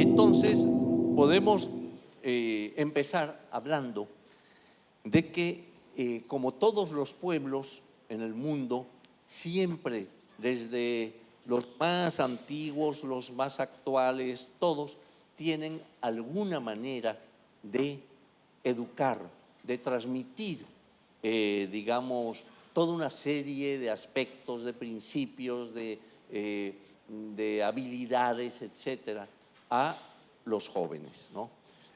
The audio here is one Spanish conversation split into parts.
Y entonces podemos empezar hablando de que como todos los pueblos en el mundo, siempre desde los más antiguos, los más actuales, todos tienen alguna manera de educar, de transmitir, digamos, toda una serie de aspectos, de principios, de habilidades, etcétera, a los jóvenes, ¿no?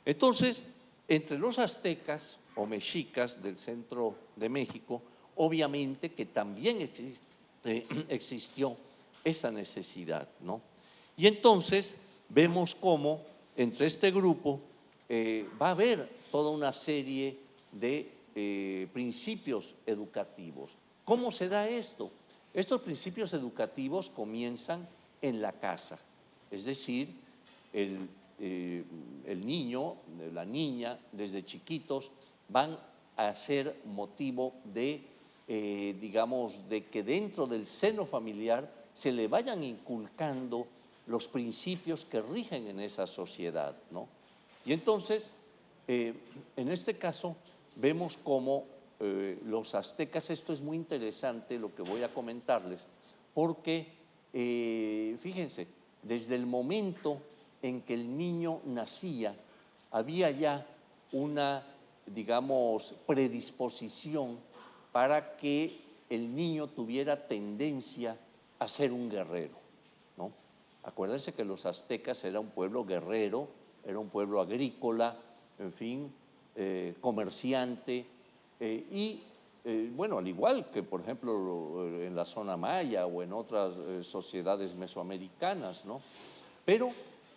Entonces, entre los aztecas o mexicas del centro de México, obviamente que también existió esa necesidad, ¿no? Y entonces vemos cómo entre este grupo va a haber toda una serie de principios educativos. ¿Cómo se da esto? Estos principios educativos comienzan en la casa, es decir, el niño, la niña, desde chiquitos van a ser motivo de, digamos, de que dentro del seno familiar se le vayan inculcando los principios que rigen en esa sociedad, ¿no? Y entonces, en este caso, vemos cómo los aztecas, esto es muy interesante lo que voy a comentarles, porque, fíjense, desde el momento en que el niño nacía, había ya una, digamos, predisposición para que el niño tuviera tendencia a ser un guerrero, ¿no? Acuérdense que los aztecas era un pueblo guerrero, era un pueblo agrícola, en fin, comerciante, bueno, al igual que, por ejemplo, en la zona maya o en otras sociedades mesoamericanas, ¿no? Pero,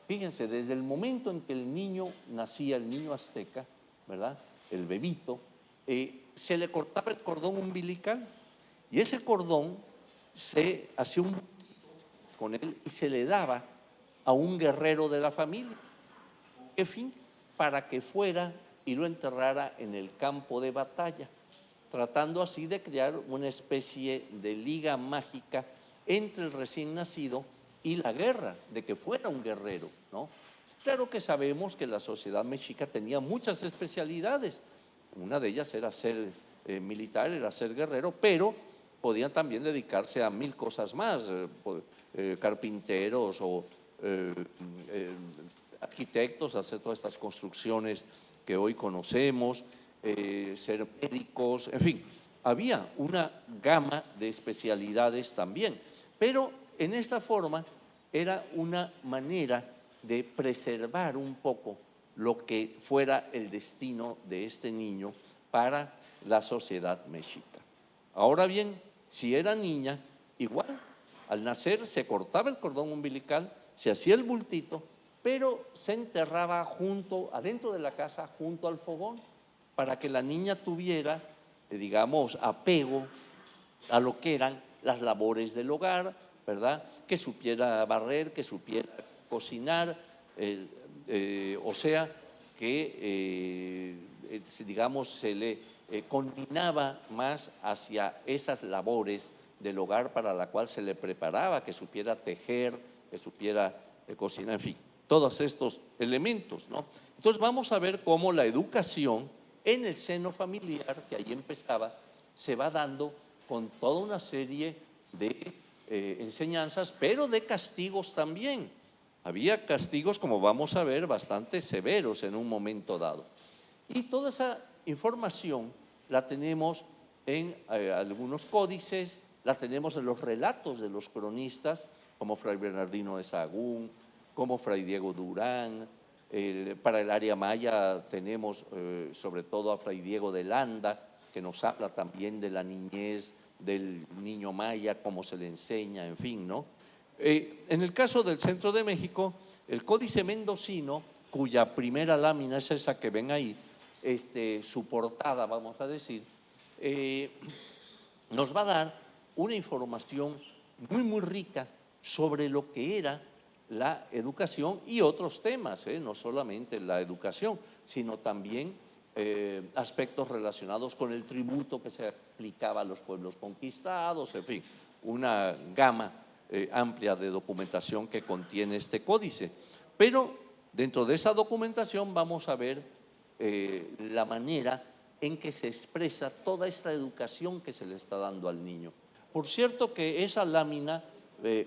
fíjense, desde el momento en que el niño nacía, el niño azteca, ¿verdad?, el bebito, se le cortaba el cordón umbilical y ese cordón se hacía un con él y se le daba a un guerrero de la familia. ¿Qué fin? Para que fuera y lo enterrara en el campo de batalla, tratando así de crear una especie de liga mágica entre el recién nacido y la guerra, de que fuera un guerrero, ¿no? Claro que sabemos que la sociedad mexica tenía muchas especialidades, una de ellas era ser militar, era ser guerrero, pero podían también dedicarse a mil cosas más, carpinteros o arquitectos, hacer todas estas construcciones que hoy conocemos, ser médicos, en fin, había una gama de especialidades también, pero en esta forma era una manera de preservar un poco lo que fuera el destino de este niño para la sociedad mexica. Ahora bien, si era niña, igual, al nacer se cortaba el cordón umbilical, se hacía el bultito, pero se enterraba adentro de la casa, junto al fogón, para que la niña tuviera, digamos, apego a lo que eran las labores del hogar, ¿verdad? Que supiera barrer, que supiera cocinar, o sea, que, digamos, se le combinaba más hacia esas labores del hogar para la cual se le preparaba, que supiera tejer, que supiera cocinar, en fin, todos estos elementos, ¿no? Entonces vamos a ver cómo la educación en el seno familiar, que ahí empezaba, se va dando con toda una serie de enseñanzas, pero de castigos también. Había castigos, como vamos a ver, bastante severos en un momento dado. Y toda esa información la tenemos en algunos códices, la tenemos en los relatos de los cronistas, como Fray Bernardino de Sahagún, como Fray Diego Durán. Para el área maya tenemos sobre todo a Fray Diego de Landa, que nos habla también de la niñez del niño maya, cómo se le enseña, en fin, ¿no? En el caso del centro de México, el Códice Mendocino, cuya primera lámina es esa que ven ahí, su portada, vamos a decir, nos va a dar una información muy, muy rica sobre lo que era la educación y otros temas, no solamente la educación, sino también aspectos relacionados con el tributo que se aplicaba a los pueblos conquistados, en fin, una gama amplia de documentación que contiene este códice. Pero Dentro de esa documentación vamos a ver la manera en que se expresa toda esta educación que se le está dando al niño. Por cierto que esa lámina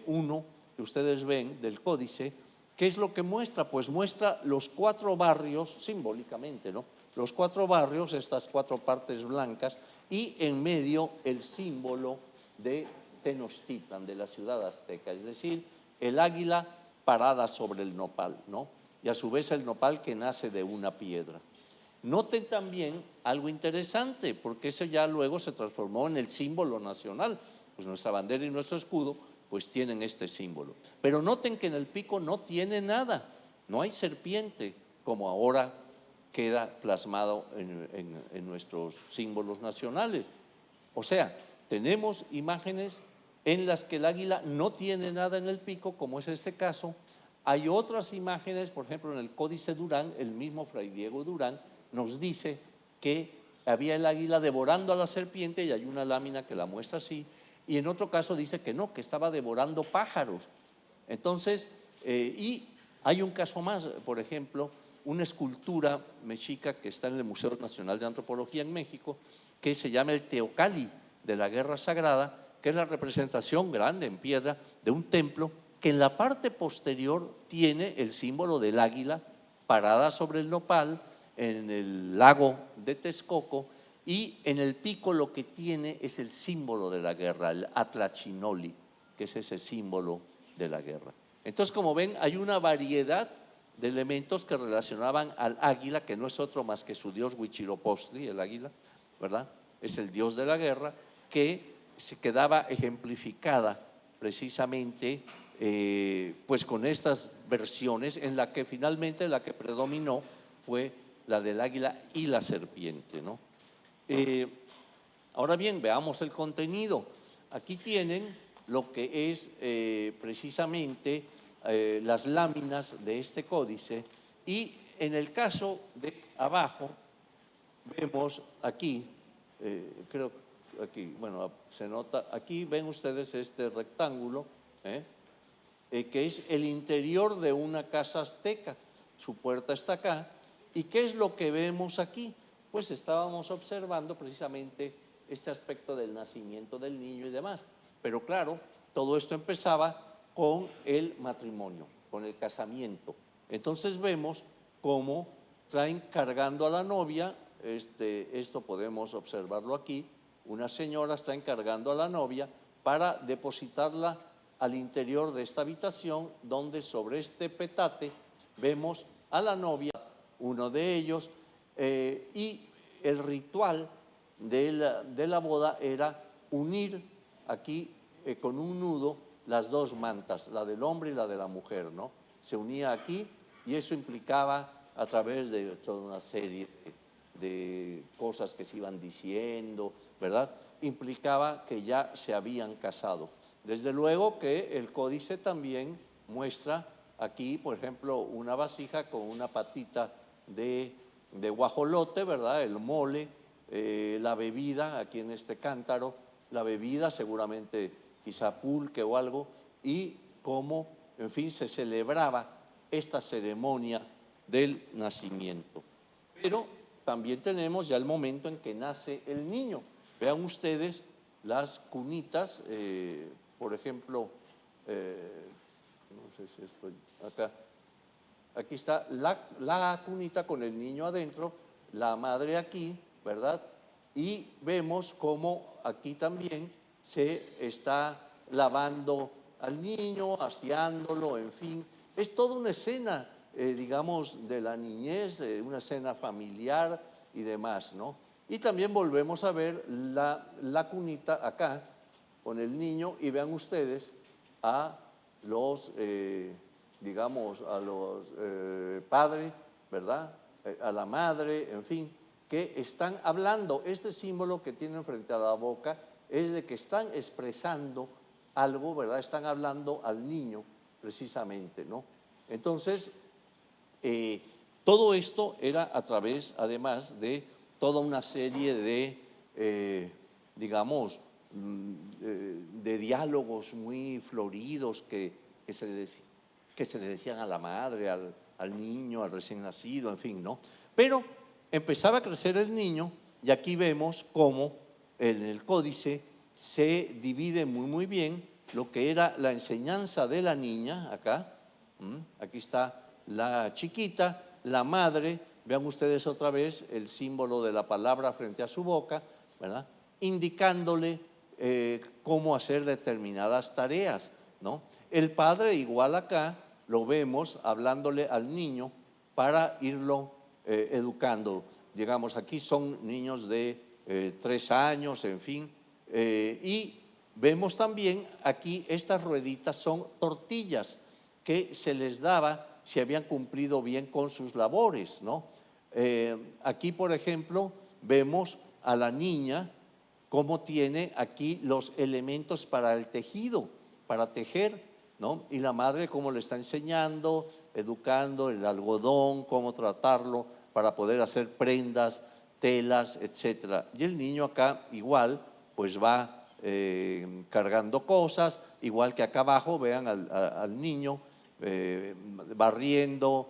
1 que ustedes ven del códice, ¿qué es lo que muestra? Pues muestra los 4 barrios, simbólicamente, ¿no? Los 4 barrios, estas 4 partes blancas, y en medio el símbolo de Tenochtitlan, de la ciudad azteca, es decir, el águila parada sobre el nopal, ¿no? Y a su vez el nopal que nace de una piedra. Noten también algo interesante, porque eso ya luego se transformó en el símbolo nacional. Pues nuestra bandera y nuestro escudo pues tienen este símbolo. Pero noten que en el pico no tiene nada, no hay serpiente, como ahora queda plasmado en nuestros símbolos nacionales. O sea, tenemos imágenes en las que el águila no tiene nada en el pico, como es este caso. Hay otras imágenes, por ejemplo, en el Códice Durán, el mismo Fray Diego Durán nos dice que había el águila devorando a la serpiente, y hay una lámina que la muestra así, y en otro caso dice que no, que estaba devorando pájaros. Entonces, y hay un caso más, por ejemplo, una escultura mexica que está en el Museo Nacional de Antropología en México, que se llama el Teocalli de la Guerra Sagrada, que es la representación grande en piedra de un templo que en la parte posterior tiene el símbolo del águila parada sobre el nopal en el lago de Texcoco, y en el pico lo que tiene es el símbolo de la guerra, el Atlachinoli, que es ese símbolo de la guerra. Entonces, como ven, hay una variedad de elementos que relacionaban al águila, que no es otro más que su dios Huitzilopochtli, el águila, ¿verdad? Es el dios de la guerra, que se quedaba ejemplificada precisamente pues con estas versiones, en la que finalmente la que predominó fue la del águila y la serpiente, ¿no? Ahora bien, veamos el contenido. Aquí tienen lo que es precisamente las láminas de este códice, y en el caso de abajo vemos aquí, creo que aquí, bueno, se nota, aquí ven ustedes este rectángulo, que es el interior de una casa azteca. Su puerta está acá. ¿Y qué es lo que vemos aquí? Pues estábamos observando precisamente este aspecto del nacimiento del niño y demás. Pero claro, todo esto empezaba con el matrimonio, con el casamiento. Entonces vemos cómo traen cargando a la novia, esto podemos observarlo aquí, unas señoras traen cargando a la novia para depositarla al interior de esta habitación, donde sobre este petate vemos a la novia, uno de ellos, y el ritual de la boda era unir aquí con un nudo las dos mantas, la del hombre y la de la mujer, ¿no? Se unía aquí, y eso implicaba, a través de toda una serie de cosas que se iban diciendo, ¿verdad? Implicaba que ya se habían casado. Desde luego que el códice también muestra aquí, por ejemplo, una vasija con una patita de guajolote, ¿verdad? El mole, la bebida, aquí en este cántaro, la bebida seguramente quizá pulque o algo, y cómo, en fin, se celebraba esta ceremonia del nacimiento. Pero también tenemos ya el momento en que nace el niño. Vean ustedes las cunitas, por ejemplo, no sé si estoy acá. Aquí está la cunita con el niño adentro, la madre aquí, ¿verdad? Y vemos cómo aquí también se está lavando al niño, aseándolo, en fin. Es toda una escena, digamos, de la niñez, una escena familiar y demás, ¿no? Y también volvemos a ver la cunita acá con el niño, y vean ustedes a los, digamos, a los padres, ¿verdad? A la madre, en fin, que están hablando. Este símbolo que tienen frente a la boca es de que están expresando algo, ¿verdad? Están hablando al niño, precisamente, ¿no? Entonces, todo esto era a través, además, de toda una serie de, digamos, de diálogos muy floridos que se le decían a la madre, al al niño, al recién nacido, en fin, ¿no? Pero empezaba a crecer el niño y aquí vemos cómo en el códice se divide muy bien lo que era la enseñanza de la niña, acá, aquí está la chiquita, la madre, vean ustedes otra vez el símbolo de la palabra frente a su boca, ¿verdad? Indicándole cómo hacer determinadas tareas, ¿no? El padre igual acá lo vemos hablándole al niño para irlo educando. Digamos, aquí son niños de 3 años, en fin, y vemos también aquí estas rueditas son tortillas que se les daba si habían cumplido bien con sus labores, ¿no? Aquí, por ejemplo, vemos a la niña cómo tiene aquí los elementos para el tejido, para tejer, ¿no? Y la madre cómo le está enseñando, educando el algodón, cómo tratarlo para poder hacer prendas, telas, etcétera. Y el niño acá igual, pues va cargando cosas, igual que acá abajo, vean al niño barriendo,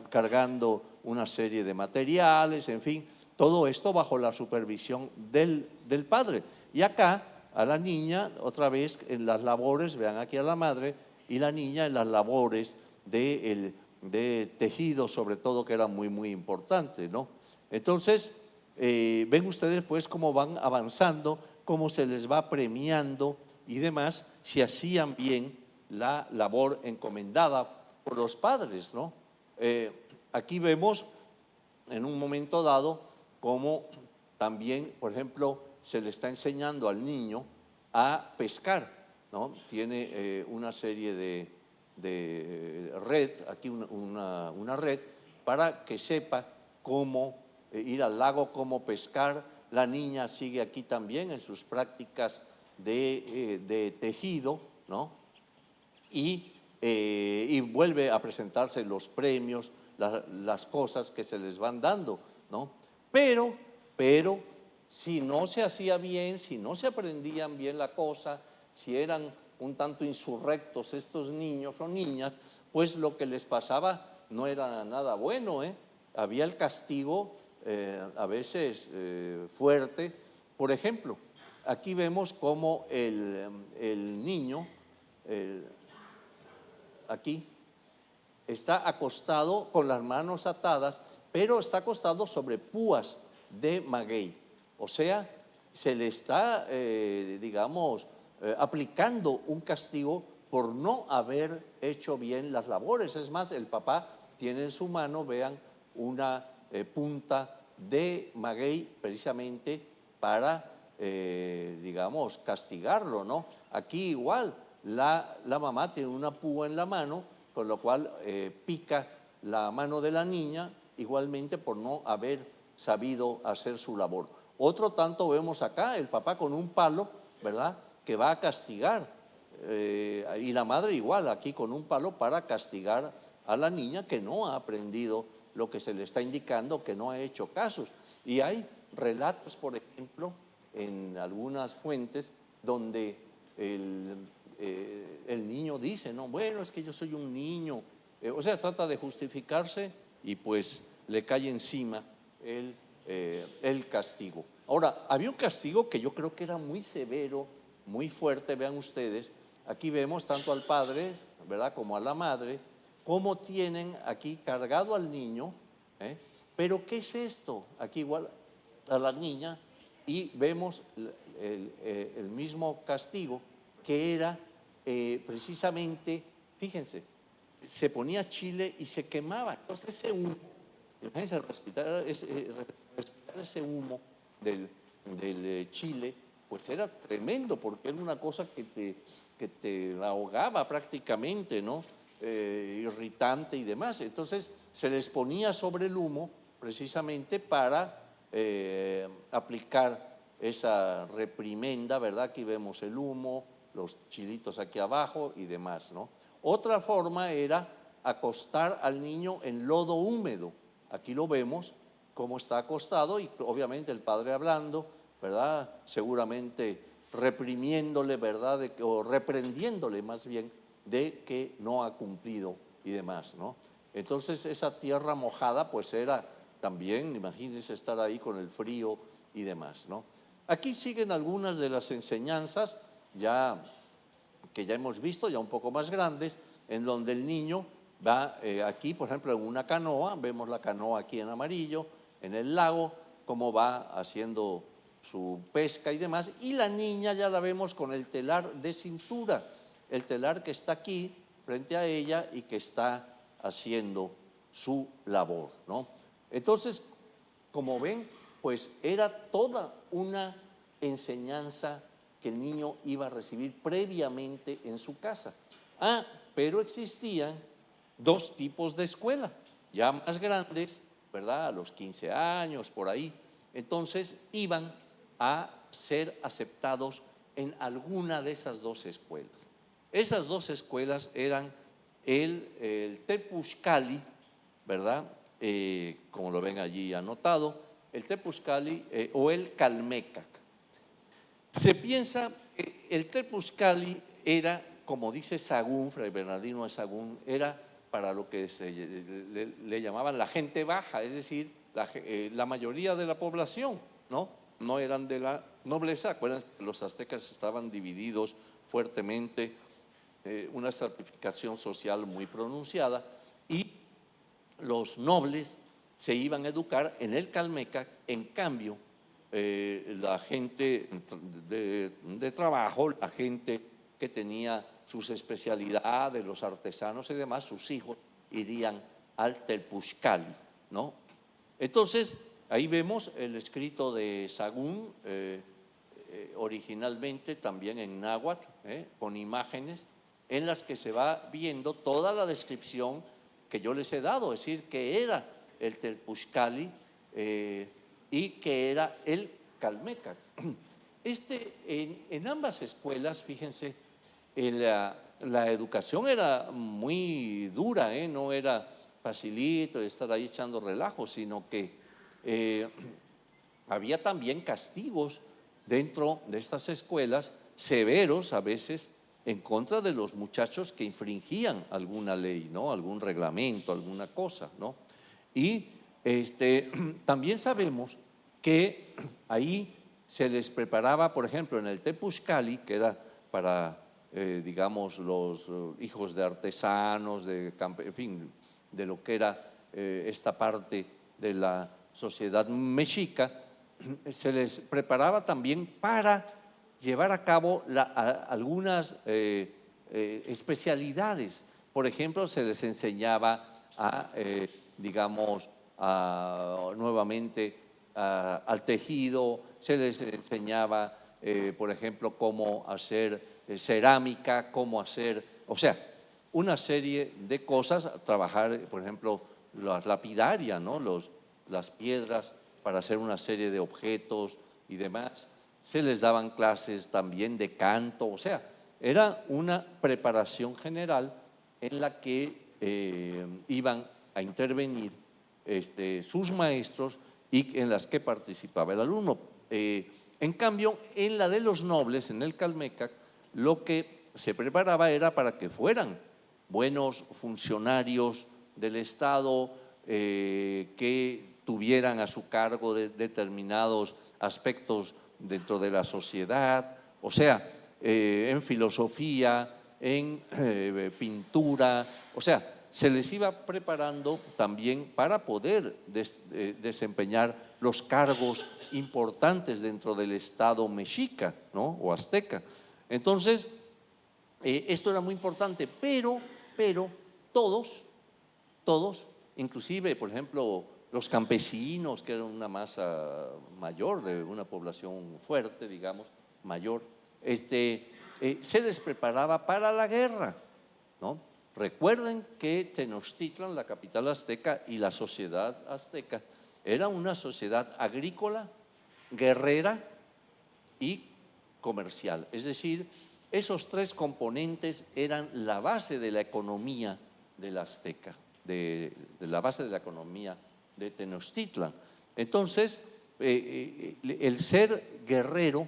cargando una serie de materiales, en fin, todo esto bajo la supervisión del padre. Y acá a la niña, otra vez en las labores, vean aquí a la madre, y la niña en las labores de tejido, sobre todo, que era muy importante, ¿no? Entonces, ven ustedes pues cómo van avanzando, cómo se les va premiando y demás, si hacían bien la labor encomendada por los padres, ¿no? Aquí vemos en un momento dado cómo también, por ejemplo, se le está enseñando al niño a pescar, ¿no? Tiene una serie de red, aquí una red, para que sepa cómo ir al lago, cómo pescar. La niña sigue aquí también en sus prácticas de tejido, ¿no? Y vuelve a presentarse los premios, las cosas que se les van dando, ¿no? Pero, si no se hacía bien, si no se aprendían bien la cosa, si eran un tanto insurrectos estos niños o niñas, pues lo que les pasaba no era nada bueno, ¿eh? Había el castigo a veces fuerte. Por ejemplo, aquí vemos cómo el niño, aquí, está acostado con las manos atadas, pero está acostado sobre púas de maguey. O sea, se le está, digamos, aplicando un castigo por no haber hecho bien las labores. Es más, el papá tiene en su mano, vean, una punta de maguey precisamente para, digamos, castigarlo, ¿no? Aquí igual, la mamá tiene una púa en la mano, con lo cual pica la mano de la niña, igualmente por no haber sabido hacer su labor. Otro tanto vemos acá, el papá con un palo, ¿verdad?, que va a castigar, y la madre igual, aquí con un palo para castigar a la niña que no ha aprendido lo que se le está indicando, que no ha hecho casos. Y hay relatos, por ejemplo, en algunas fuentes, donde el niño dice, no, bueno, es que yo soy un niño, o sea, trata de justificarse y pues le cae encima el castigo. Ahora, había un castigo que yo creo que era muy severo, muy fuerte, vean ustedes, aquí vemos tanto al padre, ¿verdad?, como a la madre, cómo tienen aquí cargado al niño, pero ¿qué es esto? Aquí igual a la niña, y vemos el mismo castigo, que era precisamente, fíjense, se ponía chile y se quemaba. Entonces ese humo, imagínense respirar ese humo del chile, pues era tremendo, porque era una cosa que te ahogaba prácticamente, ¿no? Irritante y demás. Entonces se les ponía sobre el humo precisamente para aplicar esa reprimenda, ¿verdad? Aquí vemos el humo, los chilitos aquí abajo y demás, ¿no? Otra forma era acostar al niño en lodo húmedo. Aquí lo vemos, cómo está acostado y obviamente el padre hablando, ¿verdad? Seguramente reprimiéndole, ¿verdad? O reprendiéndole más bien de que no ha cumplido y demás, ¿no? Entonces esa tierra mojada pues era también, imagínense estar ahí con el frío y demás, ¿no? Aquí siguen algunas de las enseñanzas ya que ya hemos visto, ya un poco más grandes, en donde el niño va aquí, por ejemplo, en una canoa, vemos la canoa aquí en amarillo, en el lago, cómo va haciendo su pesca y demás, y la niña ya la vemos con el telar de cintura, el telar que está aquí frente a ella y que está haciendo su labor, ¿no? Entonces, como ven, pues era toda una enseñanza que el niño iba a recibir previamente en su casa. Pero existían dos tipos de escuela, ya más grandes, ¿verdad? A los 15 años, por ahí. Entonces iban a ser aceptados en alguna de esas dos escuelas. Esas dos escuelas eran el Tepuzcali, ¿verdad? Como lo ven allí anotado, el Tepuzcali o el Calmecac. Se piensa que el Tepuzcali era, como dice Sagún, Fray Bernardino de Sagún, era para lo que le llamaban la gente baja, es decir, la mayoría de la población, ¿no? No eran de la nobleza. Acuérdense que los aztecas estaban divididos fuertemente, una estratificación social muy pronunciada, y los nobles se iban a educar en el Calmecac. En cambio, la gente de trabajo, la gente que tenía sus especialidades, los artesanos y demás, sus hijos irían al Tepuzcali, ¿no? Entonces, ahí vemos el escrito de Sagún, originalmente también en náhuatl, con imágenes en las que se va viendo toda la descripción que yo les he dado, es decir, que era el Tepuzcali y que era el Calmecac. En ambas escuelas, fíjense, la educación era muy dura, no era facilito estar ahí echando relajo, sino que había también castigos dentro de estas escuelas, severos a veces, en contra de los muchachos que infringían alguna ley, ¿no? Algún reglamento, alguna cosa, ¿no? Y también sabemos que ahí se les preparaba, por ejemplo, en el Tepuzcali, que era para, digamos, los hijos de artesanos, en fin, de lo que era esta parte de la sociedad mexica, se les preparaba también para llevar a cabo algunas especialidades. Por ejemplo, se les enseñaba digamos, nuevamente al tejido, se les enseñaba, por ejemplo, cómo hacer cerámica, cómo hacer, o sea, una serie de cosas, trabajar, por ejemplo, la lapidaria, ¿no? Las piedras para hacer una serie de objetos y demás. Se les daban clases también de canto, o sea, era una preparación general en la que iban a intervenir sus maestros y en las que participaba el alumno. En cambio, en la de los nobles, en el Calmecac, lo que se preparaba era para que fueran buenos funcionarios del Estado, que tuvieran a su cargo determinados aspectos dentro de la sociedad, o sea, en filosofía, en pintura, o sea, se les iba preparando también para poder desempeñar los cargos importantes dentro del Estado mexica, ¿no? O azteca. Entonces, esto era muy importante, pero todos, inclusive, por ejemplo, los campesinos, que eran una masa mayor, de una población fuerte, digamos, mayor, se les preparaba para la guerra, ¿no? Recuerden que Tenochtitlan, la capital azteca, y la sociedad azteca era una sociedad agrícola, guerrera y comercial. Es decir, esos tres componentes eran la base de la economía de la azteca, de la base de la economía de Tenochtitlan. Entonces, el ser guerrero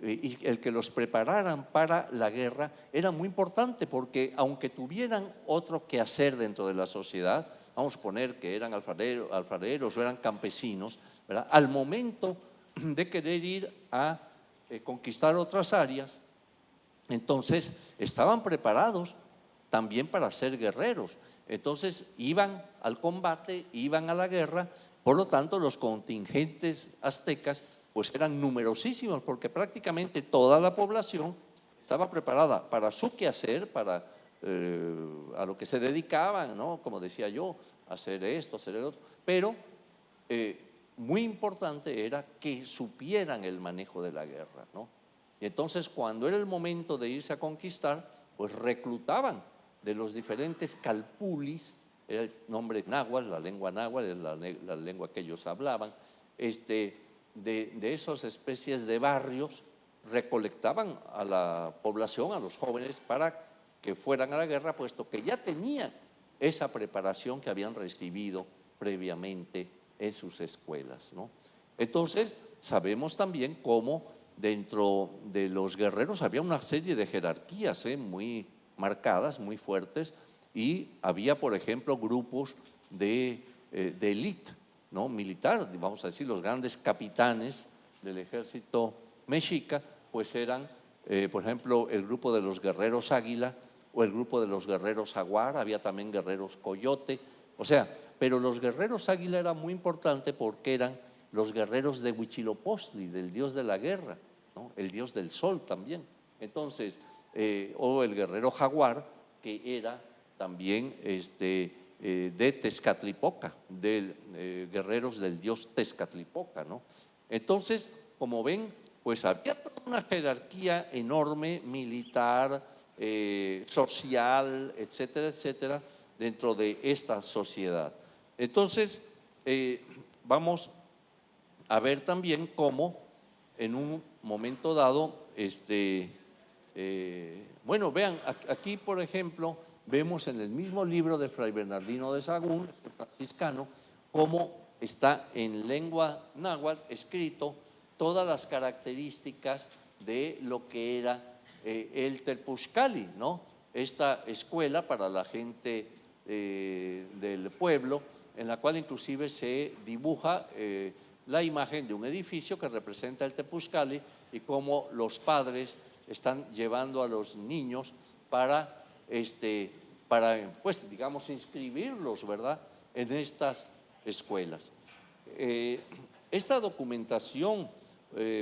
y el que los prepararan para la guerra era muy importante porque aunque tuvieran otro que hacer dentro de la sociedad, vamos a poner que eran alfareros o eran campesinos, ¿verdad? Al momento de querer ir a conquistar otras áreas, entonces estaban preparados también para ser guerreros. Entonces iban al combate, iban a la guerra, por lo tanto los contingentes aztecas pues eran numerosísimos porque prácticamente toda la población estaba preparada para su quehacer, para a lo que se dedicaban, ¿no? Como decía yo, hacer esto, hacer el otro, pero muy importante era que supieran el manejo de la guerra, ¿no? Y entonces cuando era el momento de irse a conquistar, pues reclutaban de los diferentes calpulis, era el nombre náhuatl, la lengua náhuatl, la lengua que ellos hablaban, de esas especies de barrios, recolectaban a la población, a los jóvenes, para que fueran a la guerra, puesto que ya tenían esa preparación que habían recibido previamente en sus escuelas, ¿no? Entonces, sabemos también cómo dentro de los guerreros había una serie de jerarquías muy marcadas, muy fuertes, y había, por ejemplo, grupos de élite, ¿no? Militar, vamos a decir, los grandes capitanes del ejército mexica, pues eran, por ejemplo, el grupo de los guerreros águila o el grupo de los guerreros jaguar, había también guerreros coyote, o sea, pero los guerreros águila era muy importante porque eran los guerreros de Huitzilopochtli, del dios de la guerra, ¿no? El dios del sol también. Entonces, o el guerrero jaguar, que era también de Tezcatlipoca, de guerreros del dios Tezcatlipoca, ¿no? Entonces, como ven, pues había toda una jerarquía enorme, militar, social, etcétera, etcétera, dentro de esta sociedad. Entonces, vamos a ver también cómo en un momento dado, bueno, vean, aquí por ejemplo, vemos en el mismo libro de Fray Bernardino de Sahagún, franciscano, cómo está en lengua náhuatl escrito todas las características de lo que era el Telpuxcali, ¿no? Esta escuela para la gente del pueblo, en la cual inclusive se dibuja la imagen de un edificio que representa el Tepuzcali y cómo los padres están llevando a los niños para pues, digamos, inscribirlos, ¿verdad?, en estas escuelas. Esta documentación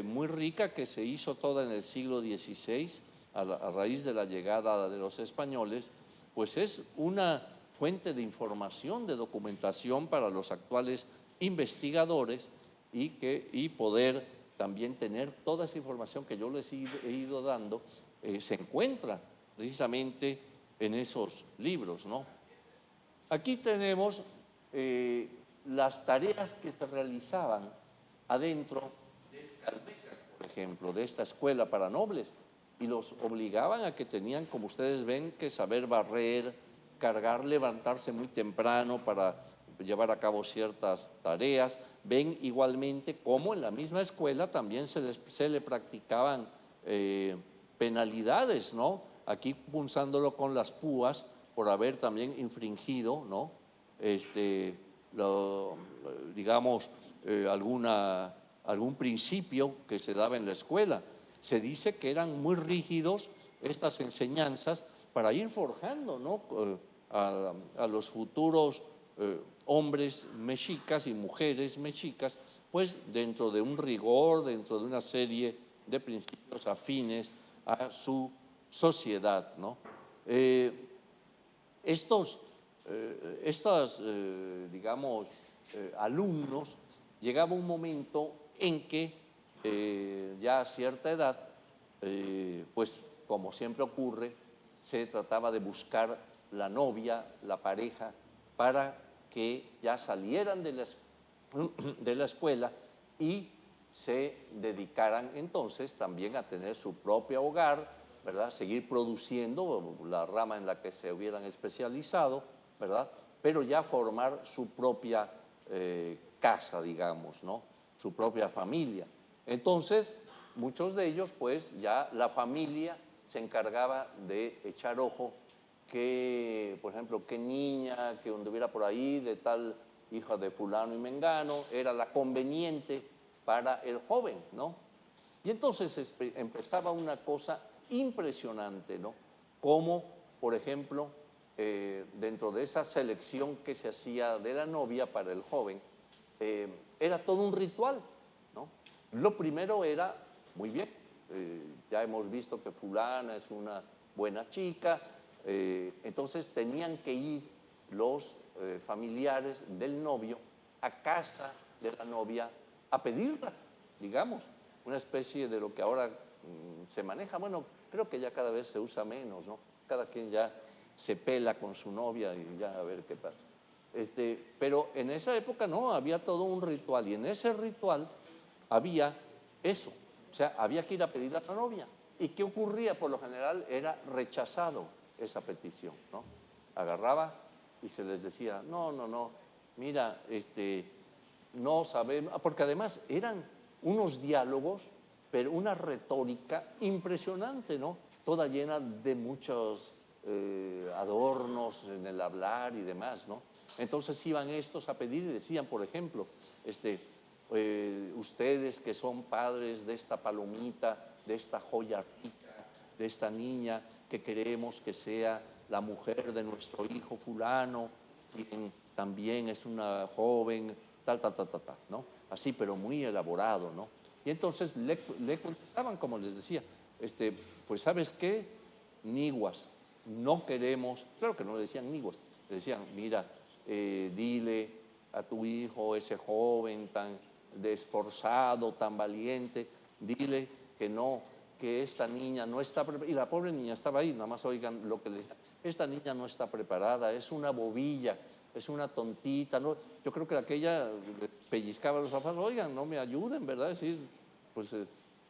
muy rica que se hizo toda en el siglo XVI, a raíz de la llegada de los españoles, pues es una fuente de información, de documentación para los actuales investigadores y poder también tener toda esa información que yo les he ido dando, se encuentra precisamente en esos libros, ¿no? Aquí tenemos las tareas que se realizaban adentro del Calmeca, por ejemplo, de esta escuela para nobles, y los obligaban a que tenían, como ustedes ven, que saber barrer, cargar, levantarse muy temprano para llevar a cabo ciertas tareas. Ven igualmente cómo en la misma escuela también se le practicaban penalidades, ¿no? Aquí punzándolo con las púas por haber también infringido, ¿no? Digamos, algún principio que se daba en la escuela. Se dice que eran muy rígidos estas enseñanzas para ir forjando, ¿no?, a los futuros hombres mexicas y mujeres mexicas, pues dentro de un rigor, dentro de una serie de principios afines a su sociedad, ¿no? Digamos, alumnos, llegaba un momento en que ya a cierta edad, pues como siempre ocurre, se trataba de buscar la novia, la pareja, para que ya salieran de la escuela y se dedicaran entonces también a tener su propio hogar, ¿verdad? Seguir produciendo la rama en la que se hubieran especializado, ¿verdad? Pero ya formar su propia casa, digamos, ¿no? Su propia familia. Entonces, muchos de ellos, pues ya la familia se encargaba de echar ojo que, por ejemplo, qué niña que anduviera por ahí de tal hija de fulano y mengano era la conveniente para el joven, ¿no? Y entonces empezaba una cosa impresionante, ¿no? Como, por ejemplo, dentro de esa selección que se hacía de la novia para el joven, era todo un ritual, ¿no? Lo primero era, muy bien, ya hemos visto que fulana es una buena chica, entonces tenían que ir los familiares del novio a casa de la novia a pedirla, digamos, una especie de lo que ahora se maneja. Bueno, creo que ya cada vez se usa menos, ¿no? Cada quien ya se pela con su novia y ya a ver qué pasa. Pero en esa época no, había todo un ritual y en ese ritual había eso, o sea, había que ir a pedir a la novia. ¿Y qué ocurría? Por lo general era rechazado esa petición, ¿no? Agarraba y se les decía, no, no, no, mira, no sabemos, porque además eran unos diálogos, pero una retórica impresionante, ¿no? Toda llena de muchos adornos en el hablar y demás, ¿no? Entonces iban estos a pedir y decían, por ejemplo, ustedes que son padres de esta palomita, de esta joya rica, de esta niña que queremos que sea la mujer de nuestro hijo fulano, quien también es una joven, tal, tal, tal, tal, tal, ¿no? Así, pero muy elaborado, ¿no? Y entonces le contestaban, como les decía, pues ¿sabes qué? Niguas, no queremos, claro que no le decían niguas, le decían, mira, dile a tu hijo, ese joven tan esforzado, tan valiente, dile que no, que esta niña no está preparada. Y la pobre niña estaba ahí, nada más oigan lo que le decía, esta niña no está preparada, es una bobilla, es una tontita, ¿no? Yo creo que aquella pellizcaba a los papás, oigan, no me ayuden, ¿verdad? Es decir, pues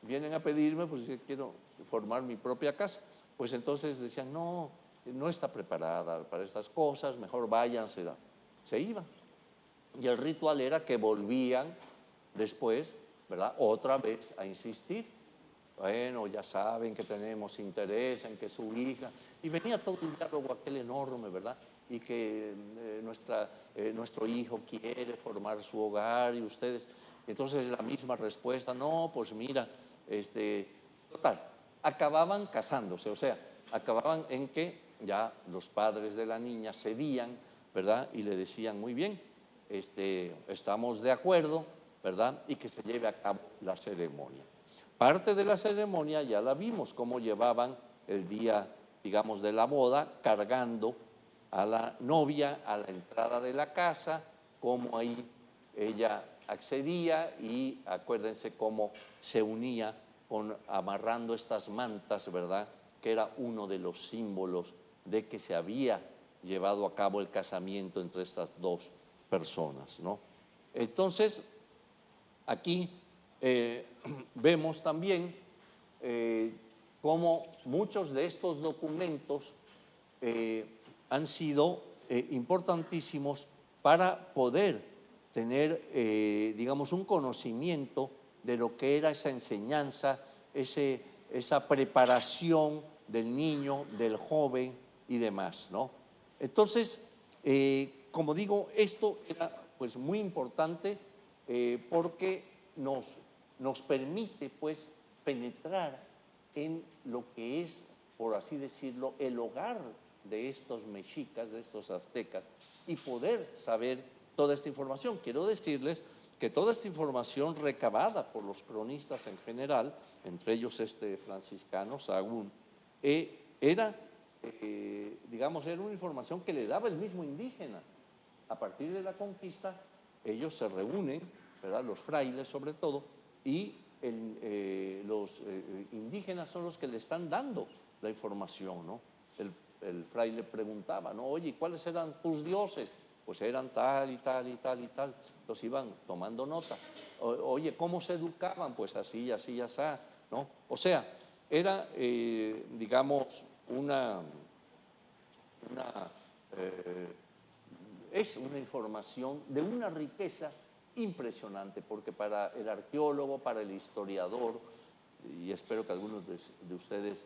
vienen a pedirme, pues quiero formar mi propia casa. Pues entonces decían, no, no está preparada para estas cosas, mejor váyanse. Se iban. Y el ritual era que volvían después, ¿verdad? Otra vez a insistir. Bueno, ya saben que tenemos interés en que su hija... Y venía todo un diálogo aquel enorme, ¿verdad? Y que nuestro hijo quiere formar su hogar y ustedes... Entonces la misma respuesta, no, pues mira, total, acababan casándose, o sea, acababan en que ya los padres de la niña cedían, ¿verdad? Y le decían, muy bien, estamos de acuerdo, ¿verdad? Y que se lleve a cabo la ceremonia. Parte de la ceremonia ya la vimos, cómo llevaban el día, digamos, de la boda, cargando a la novia a la entrada de la casa, cómo ahí ella accedía y acuérdense cómo se unía amarrando estas mantas, ¿verdad? Que era uno de los símbolos de que se había llevado a cabo el casamiento entre estas dos personas, ¿no? Entonces, aquí vemos también cómo muchos de estos documentos han sido importantísimos para poder tener, digamos, un conocimiento de lo que era esa enseñanza, esa preparación del niño, del joven y demás, ¿no? Entonces, como digo, esto era pues muy importante porque nos permite pues penetrar en lo que es, por así decirlo, el hogar de estos mexicas, de estos aztecas, y poder saber toda esta información. Quiero decirles que toda esta información recabada por los cronistas en general, entre ellos este franciscano Sahagún, era, digamos, era una información que le daba el mismo indígena. A partir de la conquista, ellos se reúnen, ¿verdad? Los frailes sobre todo, y los indígenas son los que le están dando la información, ¿no? El fraile preguntaba, ¿no? Oye, ¿cuáles eran tus dioses? Pues eran tal y tal y tal y tal. Entonces iban tomando nota. Oye, ¿cómo se educaban? Pues así, así, así, ¿no? O sea, era, digamos, es una información de una riqueza impresionante, porque para el arqueólogo, para el historiador, y espero que algunos de ustedes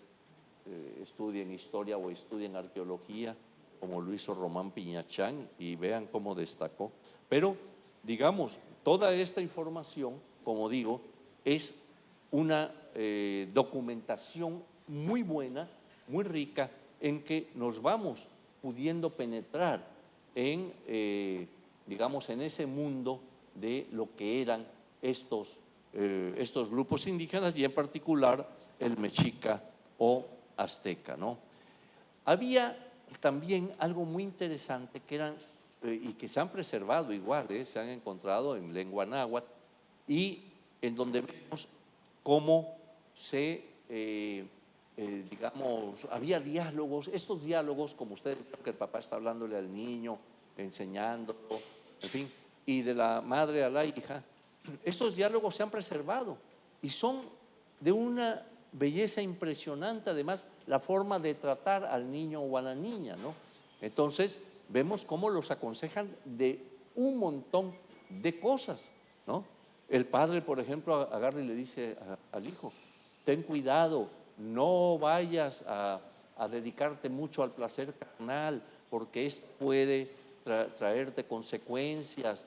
estudien historia o estudien arqueología, como lo hizo Román Piñachán, y vean cómo destacó. Pero, digamos, toda esta información, como digo, es una documentación muy buena, muy rica, en que nos vamos pudiendo penetrar en, digamos, en ese mundo de lo que eran estos grupos indígenas, y en particular el mexica o azteca, ¿no? Había también algo muy interesante que eran, y que se han preservado igual, se han encontrado en lengua náhuatl, y en donde vemos cómo se, digamos, había diálogos, estos diálogos, como ustedes ven que el papá está hablándole al niño, enseñándolo, en fin, y de la madre a la hija, estos diálogos se han preservado y son de una belleza impresionante, además la forma de tratar al niño o a la niña, ¿no? Entonces vemos cómo los aconsejan de un montón de cosas, ¿no? El padre, por ejemplo, agarra y le dice al hijo: ten cuidado, no vayas a dedicarte mucho al placer carnal, porque esto puede traerte consecuencias.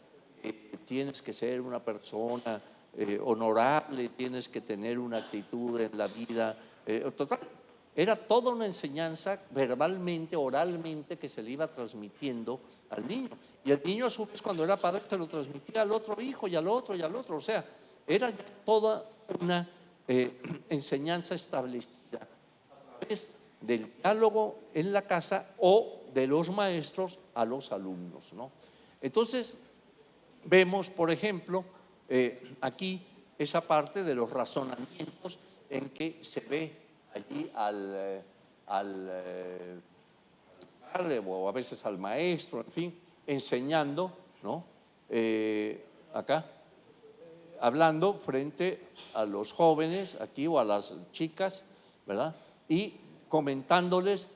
Tienes que ser una persona honorable, tienes que tener una actitud en la vida. Total, era toda una enseñanza verbalmente, oralmente, que se le iba transmitiendo al niño. Y el niño, a su vez, cuando era padre, se lo transmitía al otro hijo y al otro y al otro. O sea, era ya toda una enseñanza establecida a través del diálogo en la casa o de los maestros a los alumnos, ¿no? Entonces, vemos, por ejemplo, aquí esa parte de los razonamientos en que se ve allí al padre o a veces al maestro, en fin, enseñando, ¿no? Acá, hablando frente a los jóvenes aquí o a las chicas, ¿verdad? Y comentándoles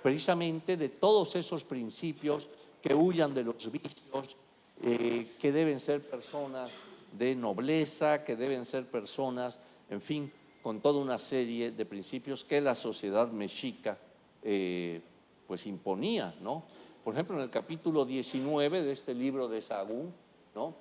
precisamente de todos esos principios, que huyan de los vicios, que deben ser personas de nobleza, que deben ser personas, en fin, con toda una serie de principios que la sociedad mexica pues imponía, ¿no? Por ejemplo, en el capítulo 19 de este libro de Sahagún, ¿no?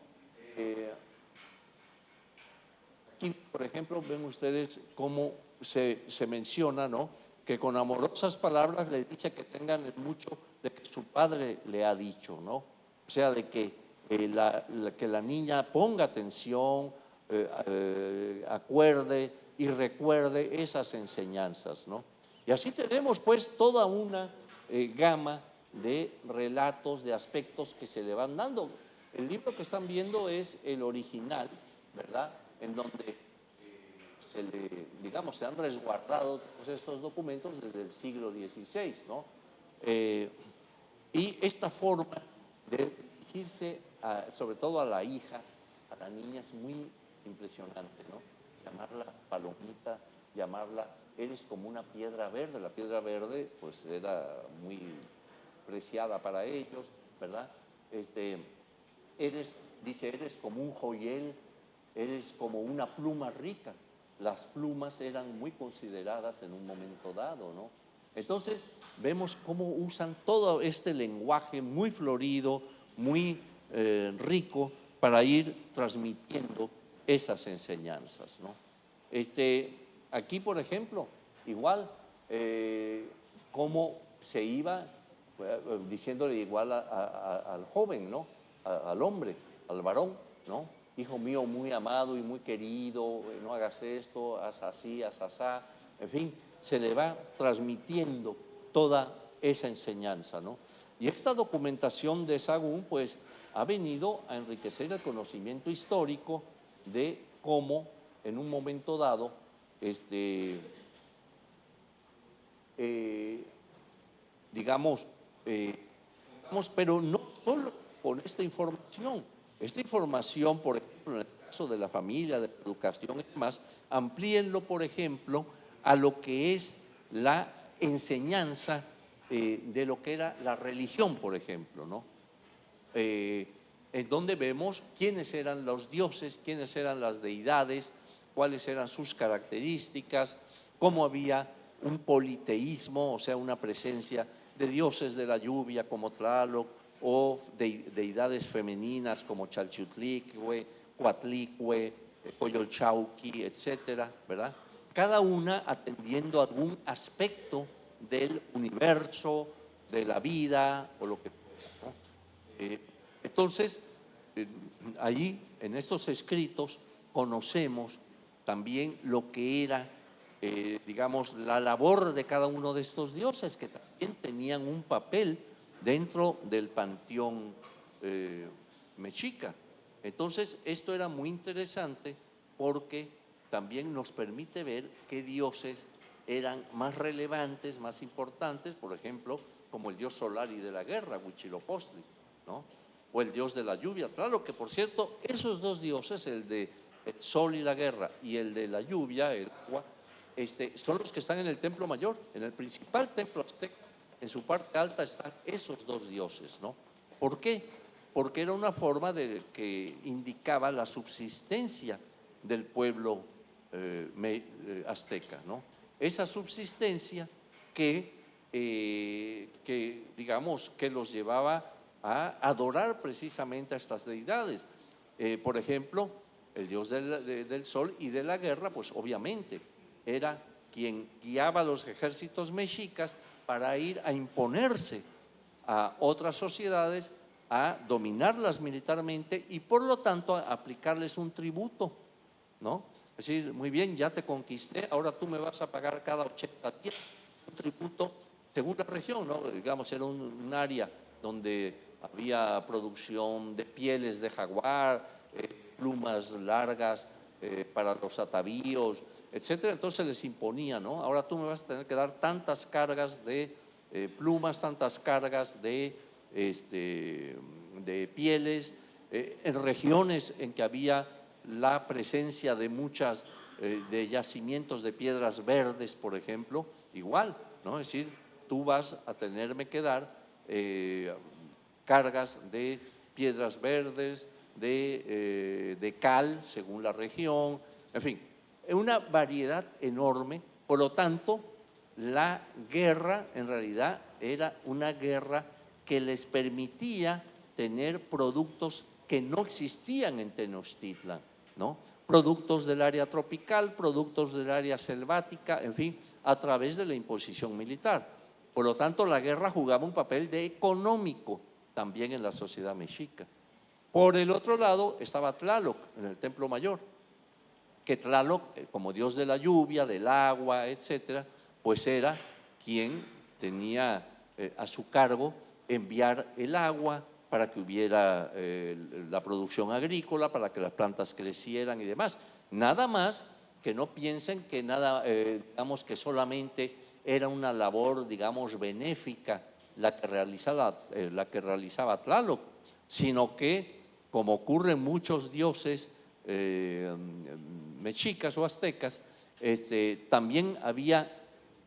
Aquí, por ejemplo, ven ustedes cómo se menciona, ¿no?, que con amorosas palabras le dice que tengan mucho de que su padre le ha dicho, ¿no? O sea, de que que la niña ponga atención, acuerde y recuerde esas enseñanzas, ¿no? Y así tenemos pues toda una gama de relatos, de aspectos que se le van dando. El libro que están viendo es el original, ¿verdad?, en donde digamos, se han resguardado todos estos documentos desde el siglo XVI, ¿no? Y esta forma de dirigirse sobre todo a la hija, a la niña, es muy impresionante, ¿no? Llamarla palomita, llamarla, eres como una piedra verde. La piedra verde pues era muy preciada para ellos, ¿verdad? Dice, eres como un joyel, eres como una pluma rica. Las plumas eran muy consideradas en un momento dado, ¿no? Entonces vemos cómo usan todo este lenguaje muy florido, muy rico, para ir transmitiendo esas enseñanzas, ¿no? Aquí, por ejemplo, igual, cómo se iba diciéndole igual al joven, ¿no?, al hombre, al varón, ¿no? Hijo mío muy amado y muy querido, no hagas esto, haz así, haz asá, en fin, se le va transmitiendo toda esa enseñanza, ¿no? Y esta documentación de Sahagún pues ha venido a enriquecer el conocimiento histórico de cómo en un momento dado, digamos, pero no solo con esta información, por ejemplo, en el caso de la familia, de la educación y demás, amplíenlo, por ejemplo, a lo que es la enseñanza de lo que era la religión, por ejemplo, ¿no? En donde vemos quiénes eran los dioses, quiénes eran las deidades, cuáles eran sus características, cómo había un politeísmo, o sea, una presencia de dioses de la lluvia como Tlaloc, o deidades femeninas como Chalchutlicue, Coatlicue, Coyolxauhqui, etcétera, ¿verdad? Cada una atendiendo a algún aspecto del universo, de la vida o lo que fuera, ¿no? Entonces, allí en estos escritos conocemos también lo que era, digamos, la labor de cada uno de estos dioses, que también tenían un papel dentro del panteón mexica. Entonces, esto era muy interesante porque también nos permite ver qué dioses eran más relevantes, más importantes, por ejemplo, como el dios solar y de la guerra, Huitzilopochtli, ¿no? O el dios de la lluvia. Claro que, por cierto, esos dos dioses, el de el sol y la guerra y el de la lluvia, el agua, son los que están en el templo mayor, en el principal templo azteca. En su parte alta están esos dos dioses, ¿no? ¿Por qué? Porque era una forma de que indicaba la subsistencia del pueblo azteca, ¿no? Esa subsistencia que digamos, que los llevaba a adorar precisamente a estas deidades. Por ejemplo, el dios del sol y de la guerra, pues obviamente era quien guiaba a los ejércitos mexicas para ir a imponerse a otras sociedades, a dominarlas militarmente y por lo tanto a aplicarles un tributo, ¿no? Es decir, muy bien, ya te conquisté, ahora tú me vas a pagar cada 80 días un tributo según la región, ¿no? Digamos, era un área donde había producción de pieles de jaguar, plumas largas para los atavíos, etcétera. Entonces les imponía, ¿no? Ahora tú me vas a tener que dar tantas cargas de plumas, tantas cargas de pieles, en regiones en que había la presencia de muchas de yacimientos de piedras verdes, por ejemplo, igual, ¿no? Es decir, tú vas a tenerme que dar cargas de piedras verdes, de cal, según la región, en fin, una variedad enorme. Por lo tanto, la guerra en realidad era una guerra que les permitía tener productos que no existían en Tenochtitlan, ¿no? Productos del área tropical, productos del área selvática, en fin, a través de la imposición militar. Por lo tanto, la guerra jugaba un papel de económico también en la sociedad mexica. Por el otro lado estaba Tlaloc en el Templo Mayor, que Tlaloc, como dios de la lluvia, del agua, etcétera, pues era quien tenía a su cargo enviar el agua para que hubiera la producción agrícola, para que las plantas crecieran y demás. Nada más que no piensen que nada, digamos que solamente era una labor, digamos, benéfica la que realizaba Tlaloc, sino que, como ocurre en muchos dioses mexicas o aztecas, también había,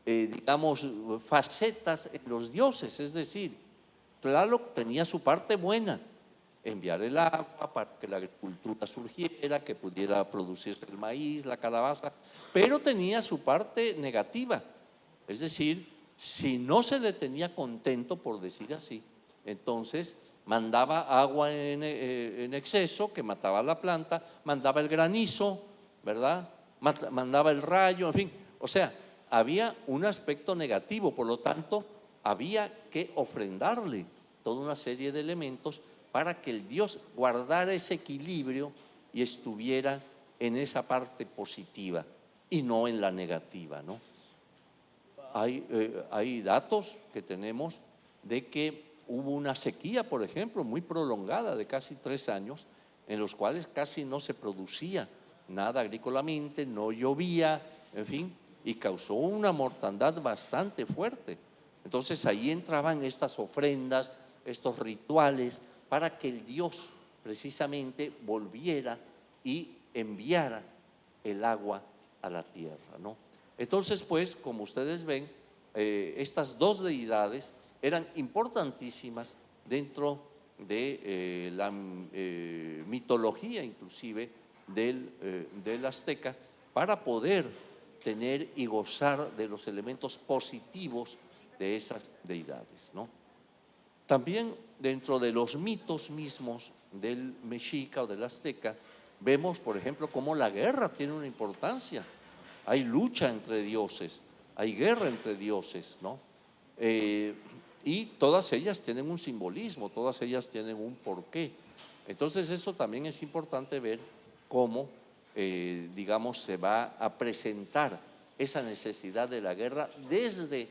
digamos, facetas en los dioses, es decir, Tlaloc tenía su parte buena, enviar el agua para que la agricultura surgiera, que pudiera producirse el maíz, la calabaza, pero tenía su parte negativa, es decir, si no se le tenía contento, por decir así, entonces mandaba agua en exceso que mataba la planta, mandaba el granizo, ¿verdad? Mandaba el rayo, en fin, o sea, había un aspecto negativo, por lo tanto, había que ofrendarle toda una serie de elementos para que el Dios guardara ese equilibrio y estuviera en esa parte positiva y no en la negativa, ¿no? Hay datos que tenemos de que hubo una sequía, por ejemplo, muy prolongada de casi 3 años, en los cuales casi no se producía nada agrícolamente, no llovía, en fin, y causó una mortandad bastante fuerte. Entonces ahí entraban estas ofrendas, estos rituales, para que el Dios precisamente volviera y enviara el agua a la tierra, ¿no? Entonces, pues, como ustedes ven, estas dos deidades eran importantísimas dentro de la mitología inclusive del azteca, para poder tener y gozar de los elementos positivos de esas deidades, ¿no? También dentro de los mitos mismos del mexica o del azteca, vemos, por ejemplo, cómo la guerra tiene una importancia. Hay lucha entre dioses, hay guerra entre dioses, ¿no? Y todas ellas tienen un simbolismo, todas ellas tienen un porqué. Entonces, esto también es importante ver cómo, digamos, se va a presentar esa necesidad de la guerra desde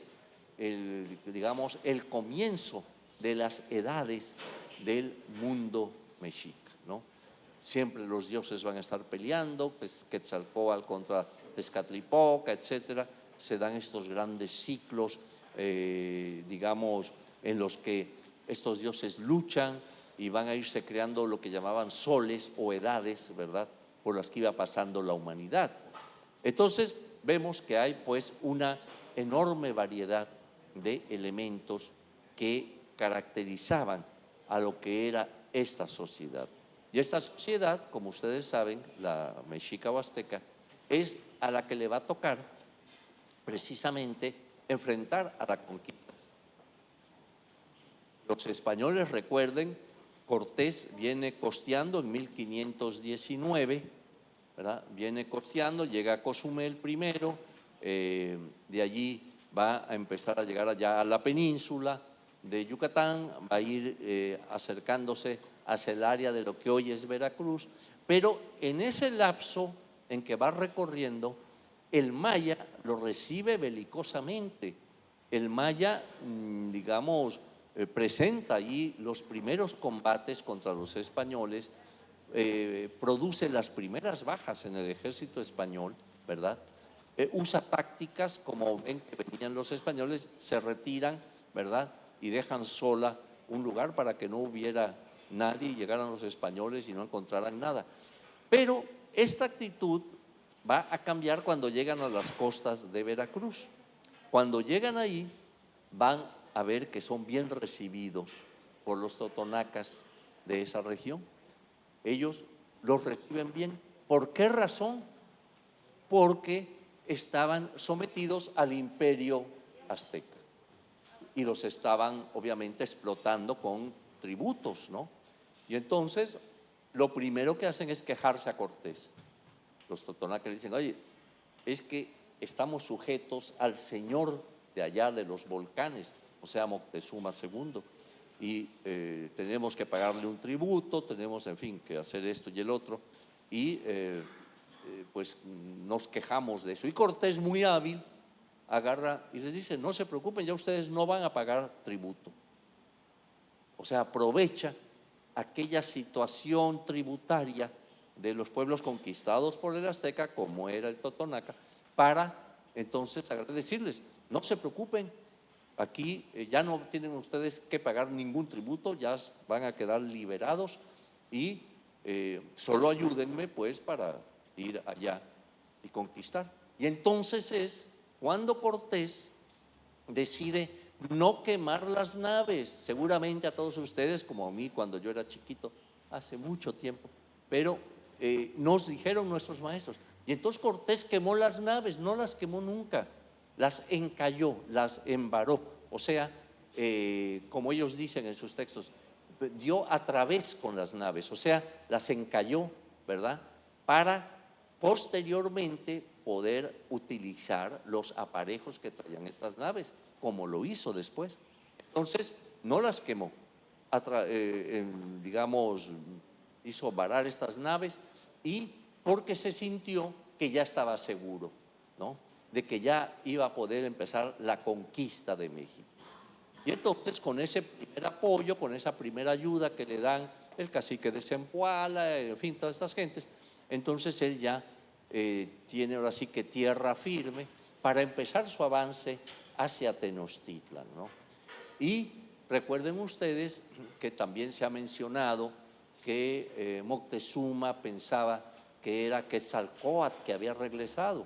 digamos, el comienzo de las edades del mundo mexica, ¿no? Siempre los dioses van a estar peleando, pues Quetzalcóatl contra Tezcatlipoca, etcétera. Se dan estos grandes ciclos, digamos, en los que estos dioses luchan y van a irse creando lo que llamaban soles o edades, ¿verdad?, por las que iba pasando la humanidad. Entonces, vemos que hay pues una enorme variedad de elementos que caracterizaban a lo que era esta sociedad. Y esta sociedad, como ustedes saben, la mexica o azteca, es a la que le va a tocar precisamente enfrentar a la conquista. Los españoles, recuerden, Cortés viene costeando en 1519, ¿verdad? Viene costeando, llega a Cozumel primero, de allí va a empezar a llegar allá a la península de Yucatán, va a ir acercándose hacia el área de lo que hoy es Veracruz, pero en ese lapso en que va recorriendo, el maya lo recibe belicosamente. El maya, digamos, presenta allí los primeros combates contra los españoles, produce las primeras bajas en el ejército español, ¿verdad? Usa tácticas, como ven que venían los españoles, se retiran, ¿verdad?, y dejan sola un lugar para que no hubiera nadie y llegaran los españoles y no encontraran nada. Pero esta actitud va a cambiar cuando llegan a las costas de Veracruz. Cuando llegan ahí, van a ver que son bien recibidos por los totonacas de esa región. Ellos los reciben bien. ¿Por qué razón? Porque estaban sometidos al imperio azteca y los estaban obviamente explotando con tributos, ¿no? Y entonces lo primero que hacen es quejarse a Cortés. Los totonacas le dicen: oye, es que estamos sujetos al señor de allá de los volcanes, o sea, Moctezuma II, y tenemos que pagarle un tributo, tenemos, en fin, que hacer esto y el otro, y pues nos quejamos de eso. Y Cortés, muy hábil, agarra y les dice: no se preocupen, ya ustedes no van a pagar tributo. O sea, aprovecha aquella situación tributaria de los pueblos conquistados por el azteca, como era el totonaca, para entonces decirles: no se preocupen, aquí ya no tienen ustedes que pagar ningún tributo, ya van a quedar liberados y solo ayúdenme pues para ir allá y conquistar. Y entonces es cuando Cortés decide no quemar las naves. Seguramente a todos ustedes, como a mí cuando yo era chiquito, hace mucho tiempo, pero nos dijeron nuestros maestros. Y entonces Cortés quemó las naves, no las quemó nunca, las encalló, las embaró. O sea, como ellos dicen en sus textos, dio a través con las naves, o sea, las encalló, ¿verdad?, para posteriormente poder utilizar los aparejos que traían estas naves, como lo hizo después. Entonces, no las quemó, digamos, hizo varar estas naves, y porque se sintió que ya estaba seguro, ¿no?, de que ya iba a poder empezar la conquista de México. Y entonces, con ese primer apoyo, con esa primera ayuda que le dan el cacique de Zempoala, en fin, todas estas gentes, entonces él ya tiene ahora sí que tierra firme para empezar su avance hacia Tenochtitlan, ¿no? Y recuerden ustedes que también se ha mencionado que Moctezuma pensaba que era Quetzalcóatl que había regresado.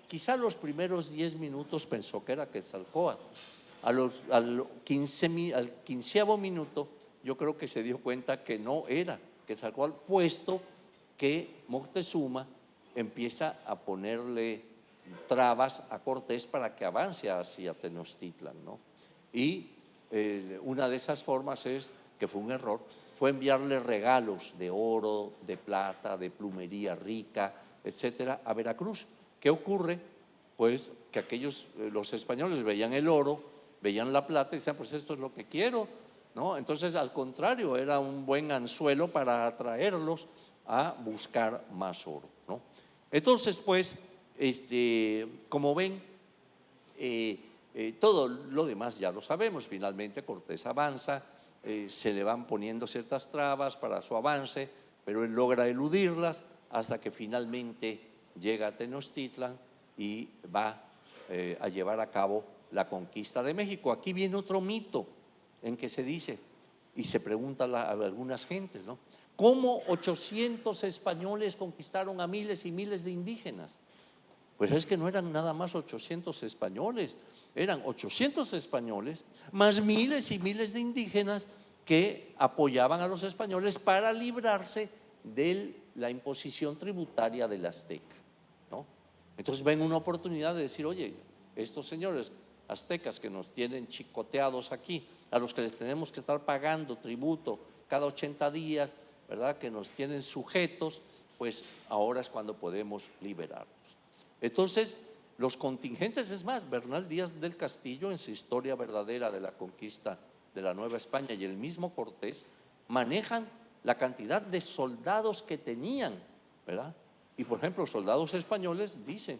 Quizá los primeros 10 minutos pensó que era Quetzalcóatl. Al 15º minuto yo creo que se dio cuenta que no era Quetzalcóatl, puesto que Moctezuma empieza a ponerle trabas a Cortés para que avance hacia Tenochtitlan, ¿no? Y una de esas formas es, que fue un error, fue enviarle regalos de oro, de plata, de plumería rica, etcétera, a Veracruz. ¿Qué ocurre? Pues que los españoles veían el oro, veían la plata y decían, pues esto es lo que quiero, ¿no? Entonces, al contrario, era un buen anzuelo para atraerlos a buscar más oro, ¿no? Entonces, pues, como ven, todo lo demás ya lo sabemos. Finalmente Cortés avanza, se le van poniendo ciertas trabas para su avance, pero él logra eludirlas hasta que finalmente llega a Tenochtitlan y va a llevar a cabo la conquista de México. Aquí viene otro mito en que se dice, y se pregunta a algunas gentes, ¿no? ¿Cómo 800 españoles conquistaron a miles y miles de indígenas? Pues es que no eran nada más 800 españoles, eran 800 españoles más miles y miles de indígenas que apoyaban a los españoles para librarse de la imposición tributaria del azteca, ¿no? Entonces ven una oportunidad de decir, oye, estos señores aztecas que nos tienen chicoteados aquí, a los que les tenemos que estar pagando tributo cada 80 días, ¿verdad?, que nos tienen sujetos, pues ahora es cuando podemos liberarlos. Entonces, los contingentes, es más, Bernal Díaz del Castillo, en su historia verdadera de la conquista de la Nueva España, y el mismo Cortés, manejan la cantidad de soldados que tenían, ¿verdad? Y por ejemplo, soldados españoles dicen,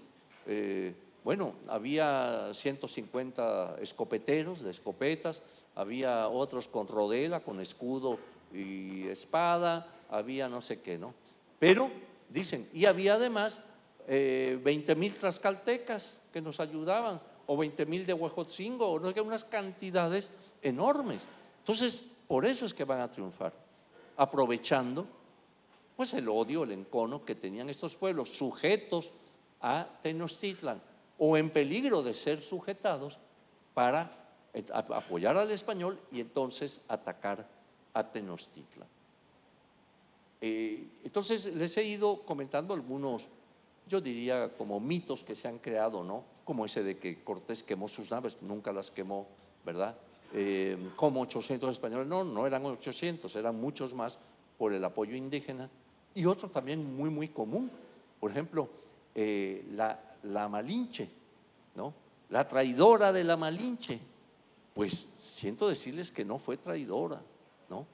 bueno, había 150 escopeteros de escopetas, había otros con rodela, con escudo y espada, había no sé qué, ¿no? Pero dicen, y había además 20,000 tlaxcaltecas que nos ayudaban, o 20,000 de Huejotzingo, o no sé qué, unas cantidades enormes. Entonces, por eso es que van a triunfar, aprovechando pues el odio, el encono que tenían estos pueblos sujetos a Tenochtitlan o en peligro de ser sujetados para apoyar al español y entonces atacar a Tenochtitlan. Entonces les he ido comentando algunos, yo diría como mitos que se han creado, ¿no? Como ese de que Cortés quemó sus naves, nunca las quemó, ¿verdad? Como 800 españoles, no eran 800, eran muchos más por el apoyo indígena. Y otro también muy común, por ejemplo, la Malinche, ¿no? La traidora de la Malinche, pues siento decirles que no fue traidora, ¿no?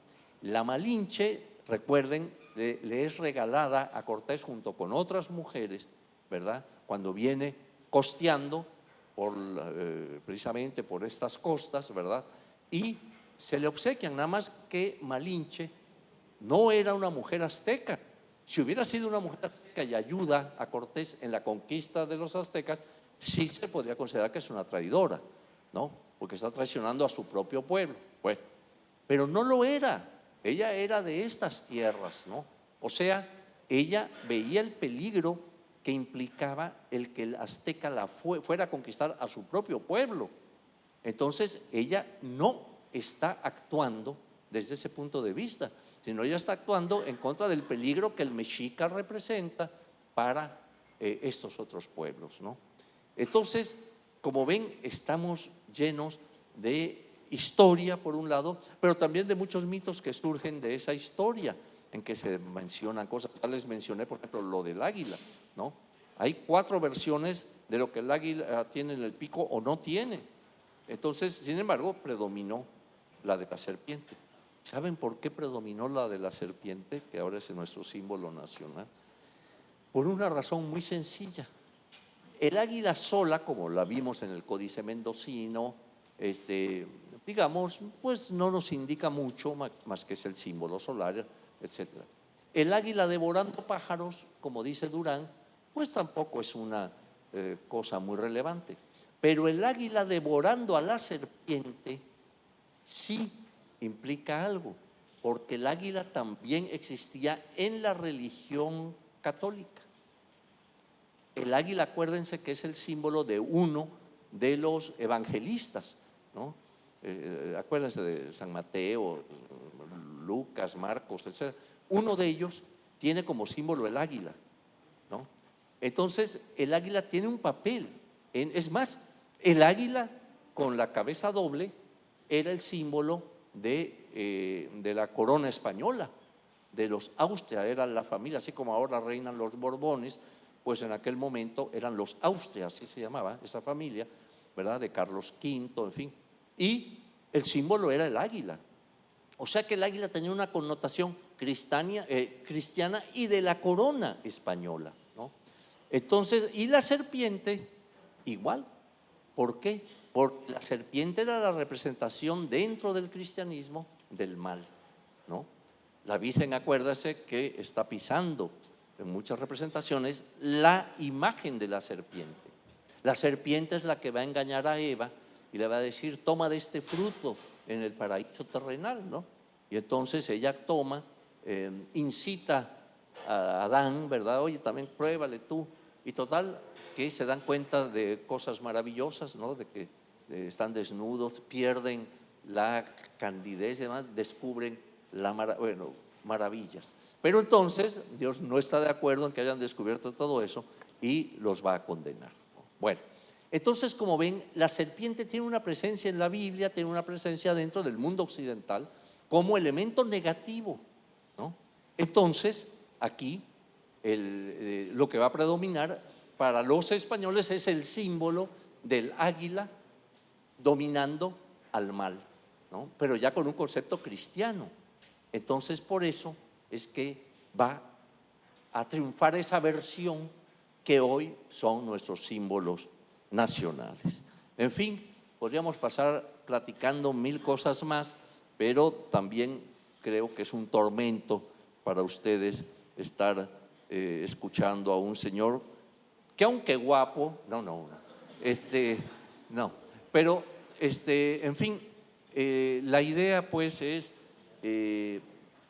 La Malinche, recuerden, le es regalada a Cortés junto con otras mujeres, ¿verdad?, cuando viene costeando precisamente por estas costas, ¿verdad?, y se le obsequian, nada más que Malinche no era una mujer azteca. Si hubiera sido una mujer azteca y ayuda a Cortés en la conquista de los aztecas, sí se podría considerar que es una traidora, ¿no?, porque está traicionando a su propio pueblo. Bueno, pero no lo era, ella era de estas tierras, ¿no? O sea, ella veía el peligro que implicaba el que el azteca fuera a conquistar a su propio pueblo. Entonces, ella no está actuando desde ese punto de vista, sino ella está actuando en contra del peligro que el mexica representa para estos otros pueblos, ¿no? Entonces, como ven, estamos llenos de historia por un lado, pero también de muchos mitos que surgen de esa historia, en que se mencionan cosas. Ya les mencioné, por ejemplo, lo del águila, ¿no? Hay 4 versiones de lo que el águila tiene en el pico o no tiene. Entonces, sin embargo, predominó la de la serpiente. ¿Saben por qué predominó la de la serpiente, que ahora es nuestro símbolo nacional? Por una razón muy sencilla. El águila sola, como la vimos en el Códice Mendocino, digamos, pues no nos indica mucho más que es el símbolo solar, etcétera. El águila devorando pájaros, como dice Durán, pues tampoco es una cosa muy relevante. Pero el águila devorando a la serpiente sí implica algo, porque el águila también existía en la religión católica. El águila, acuérdense que es el símbolo de uno de los evangelistas, ¿no? Acuérdense de San Mateo, Lucas, Marcos, etc. Uno de ellos tiene como símbolo el águila, ¿no? Entonces, el águila tiene un papel. Es más, el águila con la cabeza doble era el símbolo de la corona española, de los Austria, era la familia, así como ahora reinan los Borbones, pues en aquel momento eran los Austria, así se llamaba esa familia, ¿verdad? De Carlos V, en fin. Y el símbolo era el águila. O sea que el águila tenía una connotación cristiana y de la corona española, ¿no? Entonces, y la serpiente, igual. ¿Por qué? Porque la serpiente era la representación dentro del cristianismo del mal, ¿no? La Virgen, acuérdase que está pisando en muchas representaciones la imagen de la serpiente. La serpiente es la que va a engañar a Eva y le va a decir, toma de este fruto en el paraíso terrenal, ¿no? Y entonces ella toma, incita a Adán, ¿verdad? Oye, también pruébale tú. Y total, que se dan cuenta de cosas maravillosas, ¿no? De que están desnudos, pierden la candidez y demás, descubren maravillas. Pero entonces Dios no está de acuerdo en que hayan descubierto todo eso y los va a condenar. Bueno, entonces, como ven, la serpiente tiene una presencia en la Biblia, tiene una presencia dentro del mundo occidental como elemento negativo, ¿no? Entonces, aquí lo que va a predominar para los españoles es el símbolo del águila dominando al mal, ¿no? Pero ya con un concepto cristiano. Entonces, por eso es que va a triunfar esa versión que hoy son nuestros símbolos nacionales. En fin, podríamos pasar platicando mil cosas más, pero también creo que es un tormento para ustedes estar escuchando a un señor que, aunque guapo, no, pero en fin, la idea pues es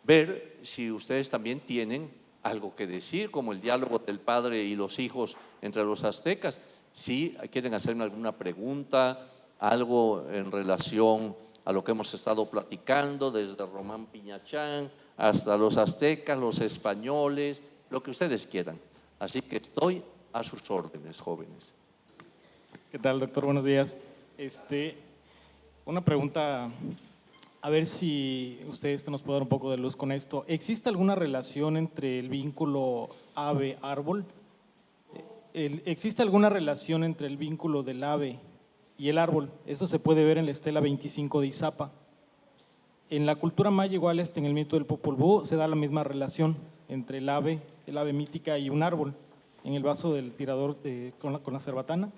ver si ustedes también tienen algo que decir, como el diálogo del padre y los hijos entre los aztecas. Si quieren hacerme alguna pregunta, algo en relación a lo que hemos estado platicando, desde Román Piñachán hasta los aztecas, los españoles, lo que ustedes quieran. Así que estoy a sus órdenes, jóvenes. ¿Qué tal, doctor? Buenos días. Una pregunta, a ver si usted nos puede dar un poco de luz con esto. ¿Existe alguna relación entre el vínculo ave-árbol? ¿Existe alguna relación entre el vínculo del ave y el árbol? Esto se puede ver en la estela 25 de Izapa. En la cultura maya, igual en el mito del Popol Vuh, se da la misma relación entre el ave mítica y un árbol, en el vaso del tirador con la cerbatana.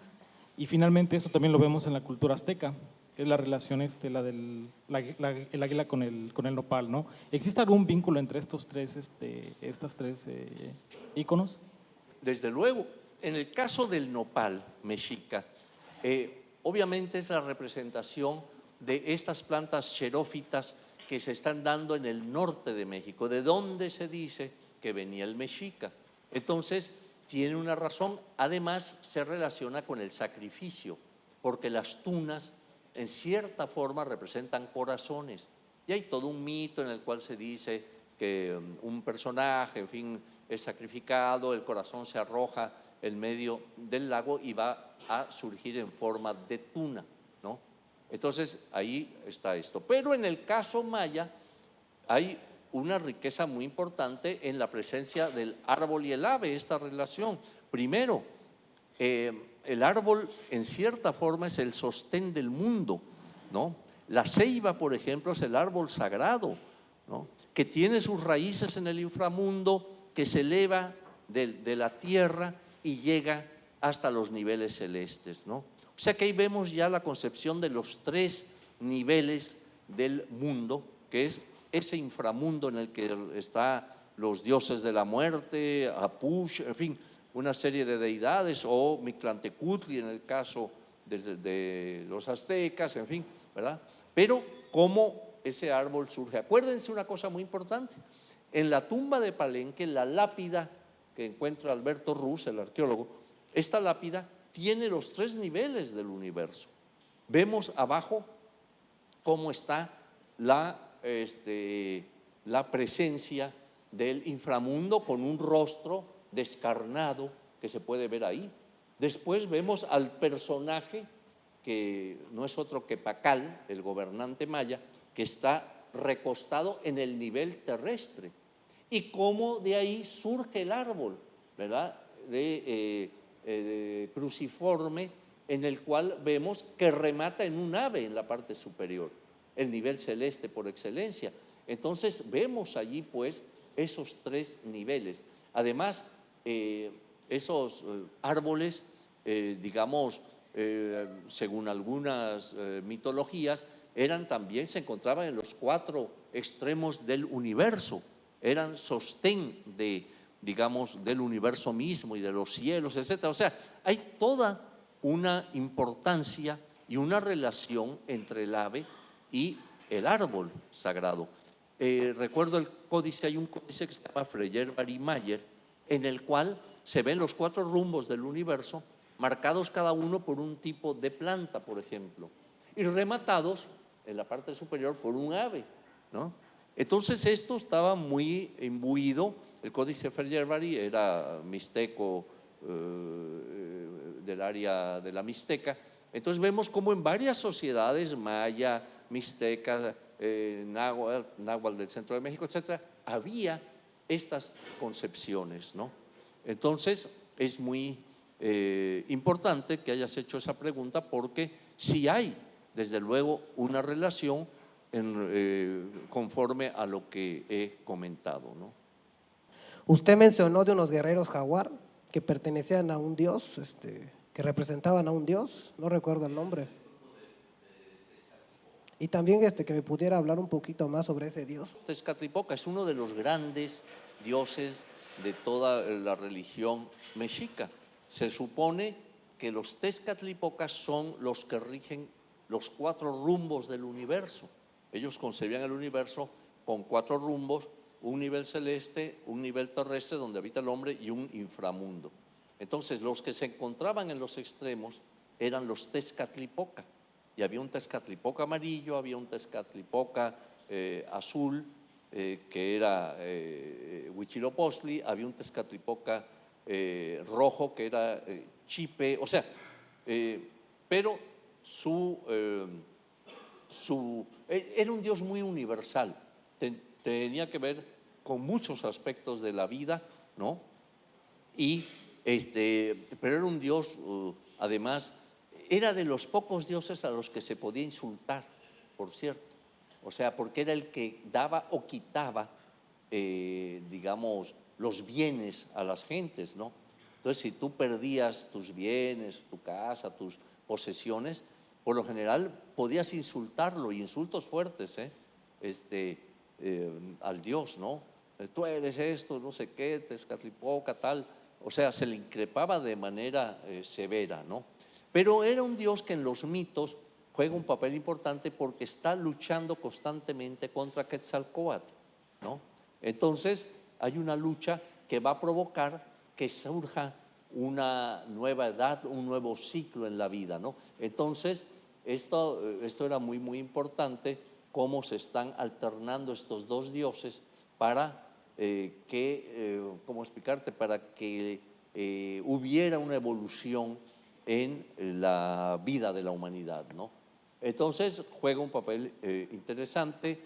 Y finalmente eso también lo vemos en la cultura azteca, que es la relación el águila con el nopal, ¿no? ¿Existe algún vínculo entre estos tres íconos? Desde luego, en el caso del nopal mexica, obviamente es la representación de estas plantas xerófitas que se están dando en el norte de México, de donde se dice que venía el mexica. Entonces, tiene una razón. Además, se relaciona con el sacrificio, porque las tunas en cierta forma representan corazones. Y hay todo un mito en el cual se dice que un personaje, en fin, es sacrificado, el corazón se arroja en medio del lago y va a surgir en forma de tuna, ¿no? Entonces, ahí está esto. Pero en el caso maya hay una riqueza muy importante en la presencia del árbol y el ave, esta relación. Primero, el árbol en cierta forma es el sostén del mundo, ¿no? La ceiba, por ejemplo, es el árbol sagrado, ¿no? Que tiene sus raíces en el inframundo, que se eleva de la tierra y llega hasta los niveles celestes, ¿no? O sea que ahí vemos ya la concepción de los tres niveles del mundo, que es ese inframundo en el que están los dioses de la muerte, Apush, en fin, una serie de deidades, o Mictlantecutli en el caso de los aztecas, en fin, ¿verdad? Pero cómo ese árbol surge. Acuérdense una cosa muy importante, en la tumba de Palenque, la lápida que encuentra Alberto Ruz, el arqueólogo, esta lápida tiene los tres niveles del universo. Vemos abajo cómo está la presencia del inframundo con un rostro descarnado, que se puede ver ahí. Después vemos al personaje que no es otro que Pacal, el gobernante maya, que está recostado en el nivel terrestre. Y cómo de ahí surge el árbol, ¿verdad?, de cruciforme, en el cual vemos que remata en un ave en la parte superior, el nivel celeste por excelencia. Entonces vemos allí pues esos tres niveles. Además, esos árboles, digamos, según algunas mitologías, se encontraban en los cuatro extremos del universo, eran sostén digamos, del universo mismo y de los cielos, etcétera. O sea, hay toda una importancia y una relación entre el ave y el árbol sagrado. Recuerdo el códice, hay un códice que se llama Freyerbary-Mayer, en el cual se ven los cuatro rumbos del universo, marcados cada uno por un tipo de planta, por ejemplo, y rematados en la parte superior por un ave, ¿no? Entonces esto estaba muy imbuido. El códice Freyerbary era mixteco, del área de la Mixteca. Entonces vemos cómo en varias sociedades, maya, mixteca, náhuatl del centro de México, etcétera, había estas concepciones, ¿no? Entonces es muy importante que hayas hecho esa pregunta, porque sí hay, desde luego, una relación conforme a lo que he comentado, ¿no? Usted mencionó de unos guerreros jaguar que pertenecían a un dios, que representaban a un dios, no recuerdo el nombre. Y también que me pudiera hablar un poquito más sobre ese dios. Tezcatlipoca es uno de los grandes dioses de toda la religión mexica. Se supone que los Tezcatlipocas son los que rigen los cuatro rumbos del universo. Ellos concebían el universo con cuatro rumbos: un nivel celeste, un nivel terrestre donde habita el hombre y un inframundo. Entonces, los que se encontraban en los extremos eran los Tezcatlipoca, y había un Tezcatlipoca amarillo, había un Tezcatlipoca azul, que era Huitzilopochtli, había un Tezcatlipoca rojo, que era Chipe, o sea, pero era un dios muy universal, tenía que ver con muchos aspectos de la vida, ¿no? Pero era un dios, además, era de los pocos dioses a los que se podía insultar, por cierto. O sea, porque era el que daba o quitaba, digamos, los bienes a las gentes, ¿no? Entonces, si tú perdías tus bienes, tu casa, tus posesiones, por lo general podías insultarlo, y insultos fuertes, al dios, ¿no? Tú eres esto, no sé qué, Tezcatlipoca, tal. O sea, se le increpaba de manera severa, ¿no? Pero era un dios que en los mitos juega un papel importante, porque está luchando constantemente contra Quetzalcóatl, ¿no? Entonces hay una lucha que va a provocar que surja una nueva edad, un nuevo ciclo en la vida, ¿no? Entonces esto era muy, muy importante, cómo se están alternando estos dos dioses para ¿cómo explicarte? Para que hubiera una evolución en la vida de la humanidad, ¿no? Entonces juega un papel interesante,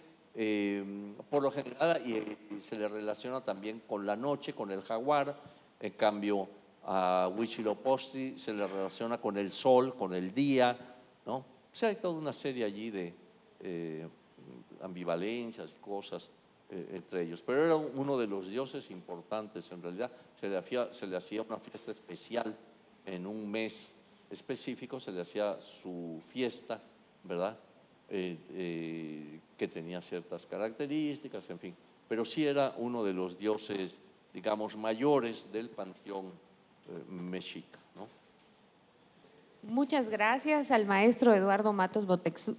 por lo general, y se le relaciona también con la noche, con el jaguar. En cambio, a Huitzilopochtli se le relaciona con el sol, con el día, ¿no? O sea, hay toda una serie allí de ambivalencias y cosas entre ellos. Pero era uno de los dioses importantes. En realidad se le hacía una fiesta especial en un mes específico, se le hacía su fiesta, ¿verdad? Que tenía ciertas características, en fin. Pero sí era uno de los dioses, digamos, mayores del panteón mexica, ¿no? Muchas gracias al maestro Eduardo Matos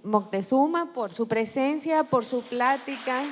Moctezuma por su presencia, por su plática.